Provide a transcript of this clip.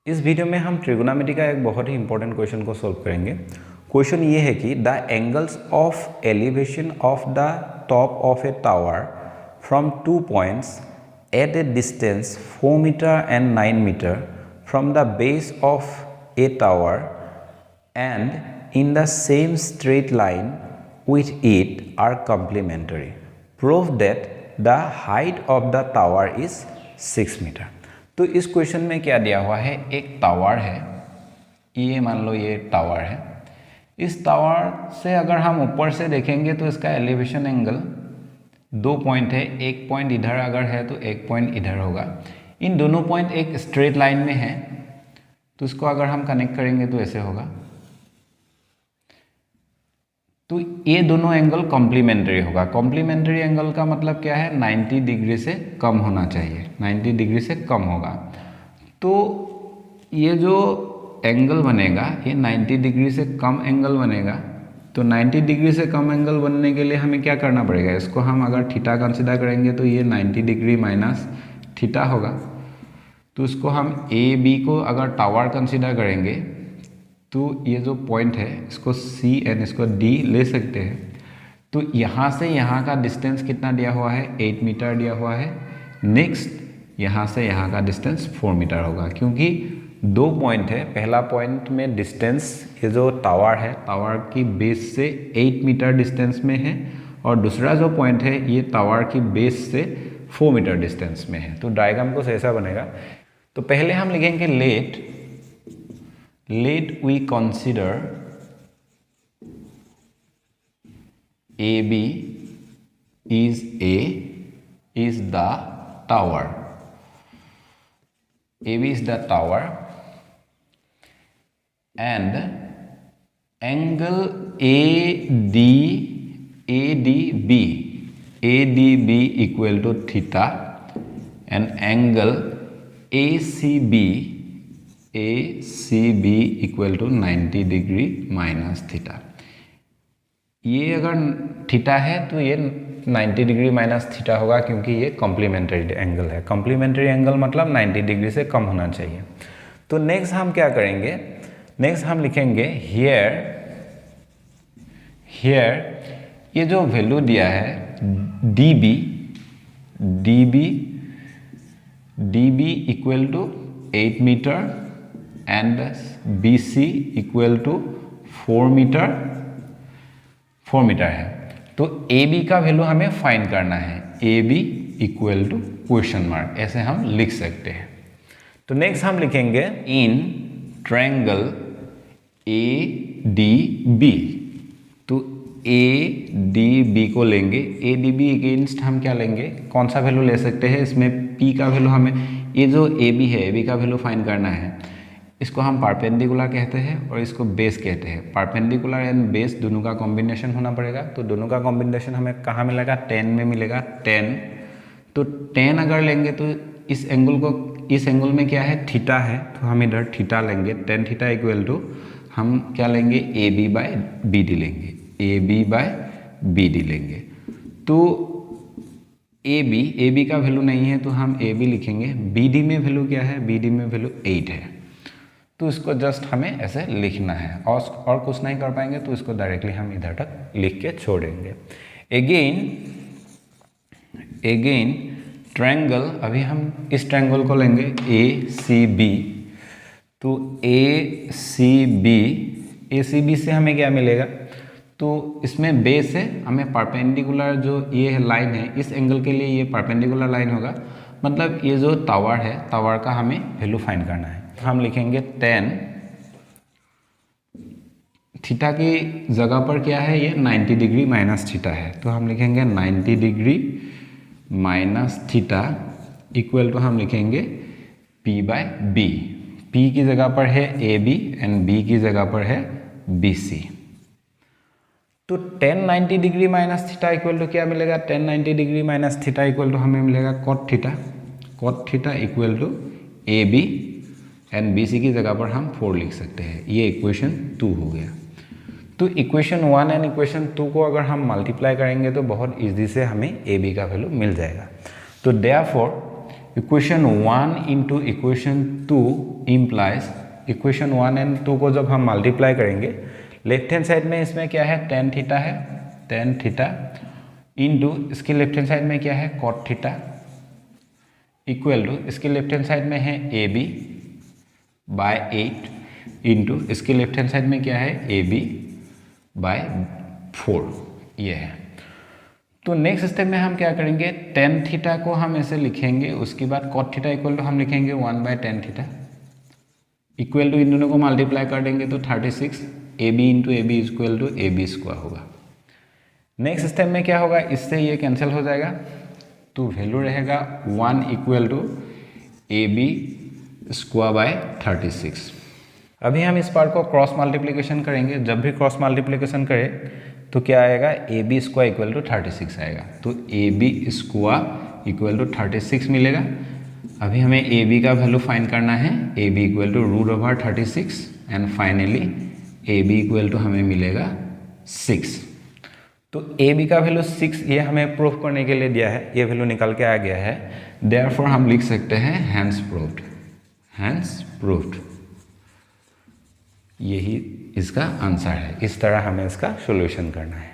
इस वीडियो में हम ट्रिगोनोमेट्री का एक बहुत ही इंपॉर्टेंट क्वेश्चन को सॉल्व करेंगे। क्वेश्चन ये है कि the angles of elevation of the top of a tower from 2 points at a distance 4 metre and 9 metre from the base of a tower and in the same straight line with it are complementary. Prove that the height of the tower is 6 metre. तो इस question में क्या दिया हुआ है, एक tower है, ये मान लो ये टावर है। इस टावर से अगर हम ऊपर से देखेंगे तो इसका एलिवेशन एंगल 2 पॉइंट है, एक पॉइंट इधर अगर है तो एक पॉइंट इधर होगा। इन दोनों पॉइंट एक स्ट्रेट लाइन में है तो इसको अगर हम कनेक्ट करेंगे तो ऐसे होगा। तो ये दोनों एंगल कॉम्प्लीमेंट्री होगा। कॉम्प्लीमेंट्री एंगल का मतलब क्या है, 90 डिग्री से कम होना चाहिए, 90 डिग्री से कम होगा। तो ये जो एंगल बनेगा ये 90 डिग्री से कम एंगल बनेगा। तो 90 डिग्री से कम एंगल बनने के लिए हमें क्या करना पड़ेगा, इसको हम अगर थीटा कंसिडर करेंगे तो ये 90 डिग्री माइनस थीटा होगा। तो इसको हम ए बी को अगर टावर कंसिडर करेंगे तो ये जो पॉइंट है इसको C एंड इसको D ले सकते हैं। तो यहाँ से यहाँ का डिस्टेंस कितना दिया हुआ है, 8 मीटर दिया हुआ है। नेक्स्ट यहाँ से यहाँ का डिस्टेंस 4 मीटर होगा, क्योंकि 2 पॉइंट है। पहला पॉइंट में डिस्टेंस ये जो टावर है, टावर की बेस से 8 मीटर डिस्टेंस में है, और दूसरा जो पॉइंट है ये टावर की बेस से 4 मीटर डिस्टेंस में है। तो डायग्राम कुछ ऐसा बनेगा। तो पहले हम लिखेंगे let we consider AB is the tower. AB is the tower and angle ADB equal to theta and angle ACB equal to 90 degree minus theta. ये अगर थीटा है तो ये 90 डिग्री माइनस थीटा होगा, क्योंकि ये कॉम्प्लीमेंट्री एंगल है। Complementary angle मतलब 90 डिग्री से कम होना चाहिए। तो नेक्स्ट हम क्या करेंगे, नेक्स्ट हम लिखेंगे हियर ये जो वैल्यू दिया है dB equal to 8 metre and BC equal to 4 metre है। तो AB का वैल्यू हमें फाइंड करना है, AB equal to question mark, ऐसे हम लिख सकते हैं। तो नेक्स्ट हम लिखेंगे इन ट्रायंगल ADB। तो ADB को लेंगे, ADB अगेंस्ट हम क्या लेंगे, कौन सा वैल्यू ले सकते हैं, इसमें P का वैल्यू हमें, ये जो AB है AB का वैल्यू फाइंड करना है। इसको हम परपेंडिकुलर कहते हैं और इसको बेस कहते हैं। परपेंडिकुलर एंड बेस दोनों का कॉम्बिनेशन होना पड़ेगा। तो दोनों का कॉम्बिनेशन हमें कहाँ मिलेगा, 10 में मिलेगा, 10। तो 10 अगर लेंगे तो इस एंगल में क्या है, थीटा है, तो हम इधर थीटा लेंगे। 10 थीटा इक्वल टू हम क्या लेंगे, AB/BD लेंगे, AB/BD लेंगे। तो AB का वैल्यू नहीं है तो हम AB लिखेंगे। BD में वैल्यू क्या है, BD में वैल्यू 8 है। तो इसको जस्ट हमें ऐसे लिखना है और कुछ नहीं कर पाएंगे तो इसको डायरेक्टली हम इधर तक लिख के छोड़ेंगे। अगेन ट्रायंगल, अभी हम इस ट्रायंगल को लेंगे ACB। तो ACB से हमें क्या मिलेगा, तो इसमें बेस है, हमें परपेंडिकुलर जो ये लाइन है इस एंगल के लिए ये परपेंडिकुलर लाइन होगा, मतलब ये जो टावर है टावर का हमें वैल्यू फाइंड करना है। हम लिखेंगे 10, थीटा की जगह पर क्या है, ये 90 डिग्री माइनस थीटा है, तो हम लिखेंगे 90 degree minus theta equal to हम लिखेंगे P/B। P की जगह पर है AB एंड B की जगह पर है BC। तो 10 90 degree minus theta equal to क्या मिलेगा, 10 90 degree minus theta equal to हमें मिलेगा cot theta equal to AB and BC की जगह पर हम 4 लिख सकते हैं। ये इक्वेशन 2 हो गया। तो इक्वेशन 1 एंड इक्वेशन 2 को अगर हम मल्टीप्लाई करेंगे तो बहुत ईजी से हमें AB का वैल्यू मिल जाएगा। तो therefore equation 1 into equation 2 implies equation 1 and 2 को जब हम मल्टीप्लाई करेंगे, लेफ्ट हैंड साइड में इसमें क्या है tan थीटा है, tan थीटा इंटू इसके लेफ्ट हैंड साइड में क्या है cot थीटा इक्वल टू इसके लेफ्ट हैंड साइड में है AB बाय 8 इंटू इसके लेफ्ट हैंड साइड में क्या है AB बाय 4, ये है। तो नेक्स्ट स्टेप में हम क्या करेंगे, tan थीटा को हम ऐसे लिखेंगे, उसके बाद cot थीटा इक्वल टू हम लिखेंगे 1 by tan theta equal to इन दोनों को मल्टीप्लाई कर देंगे तो 36 AB into AB equal to AB square होगा। नेक्स्ट स्टेप में क्या होगा, इससे ये कैंसिल हो जाएगा तो वैल्यू रहेगा 1 equal to AB square by 36। अभी हम इस पार्ट को क्रॉस मल्टीप्लिकेशन करेंगे, जब भी क्रॉस मल्टीप्लिकेशन करें तो क्या आएगा, AB स्क्वायर इक्वल टू 36 आएगा, तो AB स्क्वायर इक्वल टू 36 मिलेगा। अभी हमें AB का वैल्यू फाइंड करना है, AB equal to √36 and finally AB equal to हमें मिलेगा 6। तो AB का वैल्यू 6 ये हमें प्रूफ करने के लिए दिया है, ये वैल्यू निकल के आ गया है, देयरफॉर हम लिख सकते हैं हैंस प्रूव्ड, हैंस प्रूव्ड। यही इसका आंसर है। इस तरह हमें इसका सॉल्यूशन करना है।